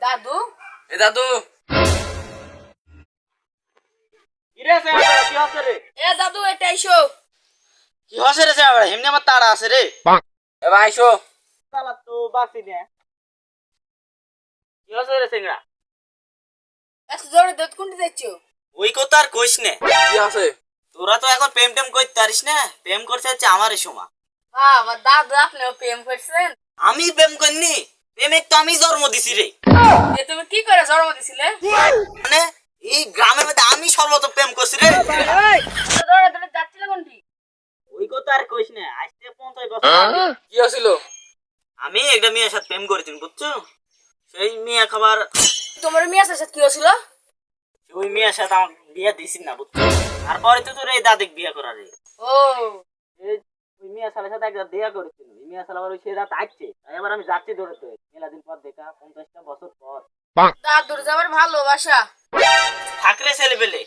দাদু এ দাদু কিরে সে কি হচ্ছে রে? এ দাদু এটা আইসো। কি হচ্ছে রে সে এমনি আমার তাড়া আছে রে। এ ভাই আইসো। শালা তো বাসি নে। কি হচ্ছে রে সিংড়া? এত জোরে দুধ কুন্ডি যাচ্ছো? ওই কথা আর কইস নে। কি আছে? তোরা তো এখন প্রেম টেম করতে পারিস না। প্রেম করতে হচ্ছে আমারই সময়। বাবা দাদু আপনিও প্রেম করছেন? আমি প্রেম করিনি। প্রেমিক তো আমি জন্ম দিছি রে। এ তুমি কি করে জন্ম দিছিলে? মানে এই গ্রামের মধ্যে আমি সর্বপ্রথম প্রেম করছি রে। দৌড়ে দৌড়ে যাচ্ছিলে কোনটি? ওই কথা আর কইস না। আজকে 50 বছর আগে কি হছিল? আমি একটা মেয়ের সাথে প্রেম করেছি বুঝছো? সেই মেয়ে খাবার তোমার মেয়ের সাথে কি হয়েছিল? ওই মেয়ের সাথে আমাকে বিয়ে দিছিস না বুঝছো? তারপরে তো তোর এই দাদিক বিয়ে করা রে। ও ওই মিয়া সালের সাথে একবার দেখা করেছিল। ওই মিয়া সাল আবার ওই সে রাত আসছে। তাই আবার আমি যাচ্ছি দৌড়াতে। মেলা দিন পর দেখা 50টা বছর পর। দাদুর যাবার ভালোবাসা। থাকরে ছেলে পেলে